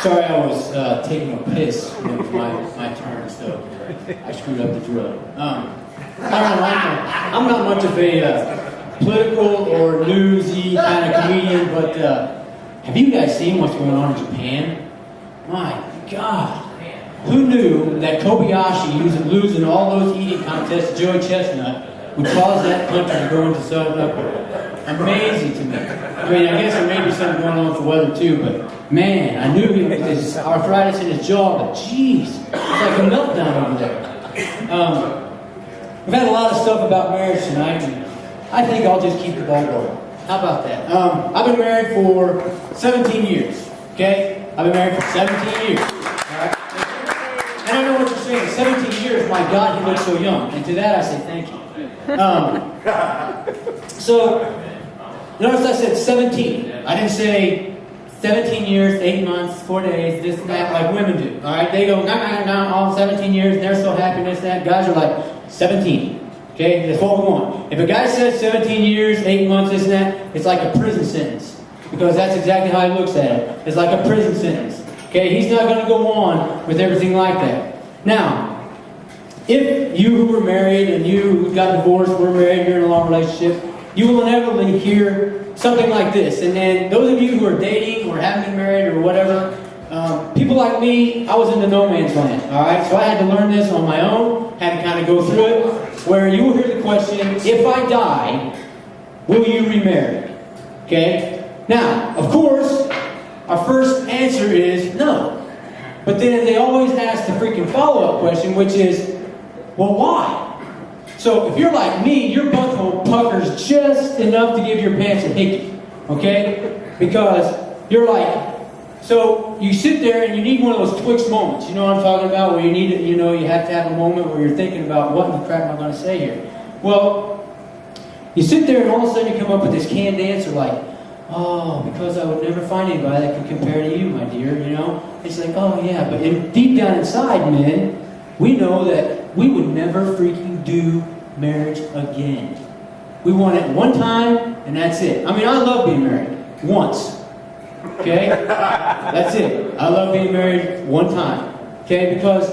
Sorry, I was taking a piss when it was my turn, so I screwed up the drill. I don't know, I'm not much of a political or newsy kind of comedian, but have you guys seen what's going on in Japan? My God. Who knew that Kobayashi losing all those eating contests to Joey Chestnut would cause that country to go into sudden uproar? Amazing to me. I mean, I guess there may be something going on with the weather too, but man, I knew he had this arthritis in his jaw, but geez, it's like a meltdown over there. We've had a lot of stuff about marriage tonight, and I think I'll just keep the ball rolling. How about that? I've been married for 17 years, okay? I've been married for 17 years, all right? And I know what you're saying, 17 years, my God, he looks so young. And to that I say thank you. So, notice I said 17. I didn't say 17 years, 8 months, 4 days, this and that, like women do. All right, they go, nah, all 17 years, and they're so happy, this and that. Guys are like, 17. Okay, that's what we want. If a guy says 17 years, 8 months, this and that, it's like a prison sentence. Because that's exactly how he looks at it. It's like a prison sentence. Okay, he's not going to go on with everything like that. Now, if you who were married and you who got divorced, were married, you're in a long relationship, you will inevitably hear something like this. And then those of you who are dating or haven't been married or whatever, people like me, I was in the no man's land. All right, so I had to learn this on my own, had to kind of go through it, where you will hear the question, if I die, will you remarry? Okay? Now, of course, our first answer is no. But then they always ask the freaking follow-up question, which is, well, why? So if you're like me, your butthole puckers just enough to give your pants a hickey, okay? Because you're like, so you sit there and you need one of those Twix moments. You know what I'm talking about? Where you need it, you have to have a moment where you're thinking about what in the crap am I going to say here? Well, you sit there and all of a sudden you come up with this canned answer like, oh, because I would never find anybody that could compare to you, my dear, It's like, oh yeah, but deep down inside, men, we know that we would never freaking do marriage again. We want it one time, and that's it. I mean, I love being married. Once. Okay? That's it. I love being married one time. Okay? Because,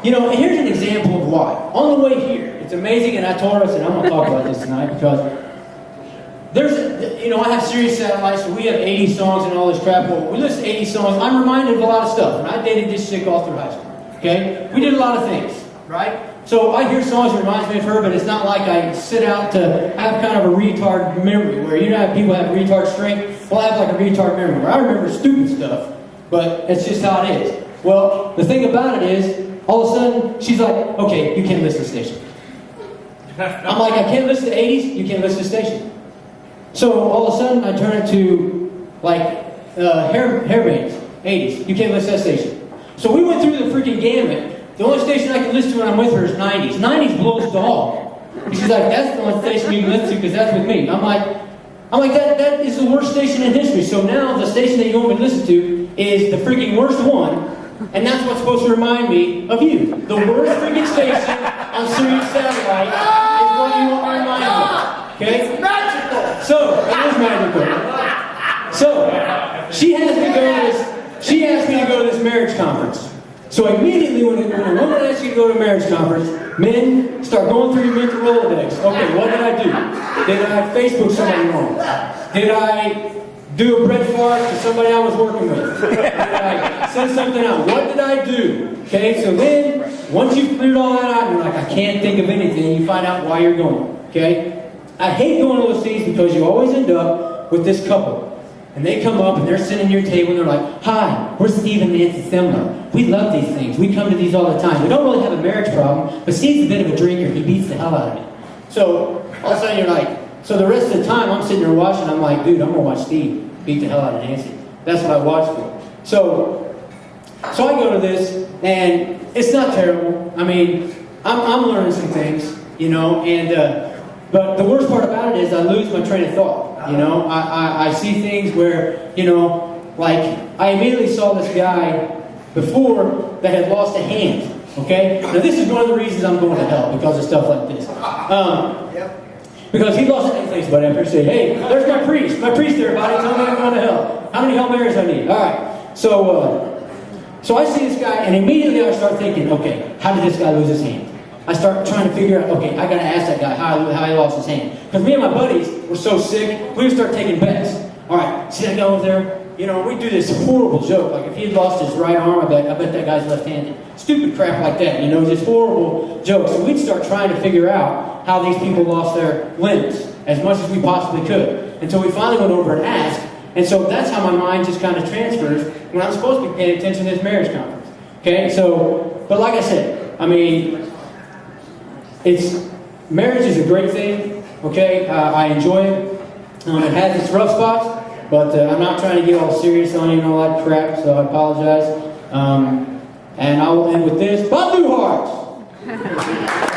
here's an example of why. On the way here, it's amazing, and I told us, and I'm going to talk about this tonight, because I have Sirius Satellite, so we have 80 songs and all this crap. Well, we listen to 80 songs. I'm reminded of a lot of stuff. And I dated this chick all through high school. Okay? We did a lot of things, right? So I hear songs that reminds me of her, but it's not like I sit out to have kind of a retard memory, where how people have retard strength? Well, I have like a retard memory, where I remember stupid stuff, but it's just how it is. Well, the thing about it is, all of a sudden, she's like, okay, you can't listen to station. I'm like, I can't listen to 80s, you can't listen to station. So all of a sudden, I turn it to hair bands, 80s. You can't listen to that station. So we went through the freaking gamut. The only station I can listen to when I'm with her is 90s. 90s blows dog. And she's like, that's the only station you can listen to because that's with me. I'm like, that is the worst station in history. So now the station that you want me to listen to is the freaking worst one, and that's what's supposed to remind me of you. The worst freaking station on Sirius Satellite is what you want to remind me of. Okay? It's magical. So it is magical. So she asked me to go to this marriage conference. So immediately when a woman asks you to go to a marriage conference, men start going through your mental Rolodex. Okay, what did I do? Did I Facebook somebody wrong? Did I do a bread fart to somebody I was working with? Did I send something out? What did I do? Okay, so then, once you've cleared all that out, you're like, I can't think of anything, you find out why you're going. Okay? I hate going to those things because you always end up with this couple. And they come up and they're sitting at your table and they're like, hi, we're Steve and Nancy Semler. We love these things. We come to these all the time. We don't really have a marriage problem, but Steve's a bit of a drinker. He beats the hell out of me. So all of a sudden you're like, so the rest of the time I'm sitting there watching, I'm like, dude, I'm going to watch Steve beat the hell out of Nancy. That's what I watch for. So I go to this and it's not terrible. I mean, I'm learning some things, but the worst part about it is I lose my train of thought. I see things where, like I immediately saw this guy before that had lost a hand. Okay? Now this is one of the reasons I'm going to hell, because of stuff like this. Because he lost his face, but after say, hey, there's my priest there, buddy. Tell me I'm going to hell. How many Hail Marys I need? All right. So So I see this guy, and immediately I start thinking, okay, how did this guy lose his hand? I start trying to figure out, okay, I gotta ask that guy how he lost his hand. Because me and my buddies were so sick, we would start taking bets. All right, see that guy over there? You know, we do this horrible joke. Like if he had lost his right arm, I bet that guy's left-handed. Stupid crap like that, you know, just horrible jokes. So we'd start trying to figure out how these people lost their limbs as much as we possibly could. Until we finally went over and asked. And so that's how my mind just kind of transfers when I'm supposed to be paying attention to this marriage conference. Okay, so, but like I said, I mean, marriage is a great thing, okay? I enjoy it. It has its rough spots, but I'm not trying to get all serious on you and all that crap, so I apologize. And I will end with this. But do hearts!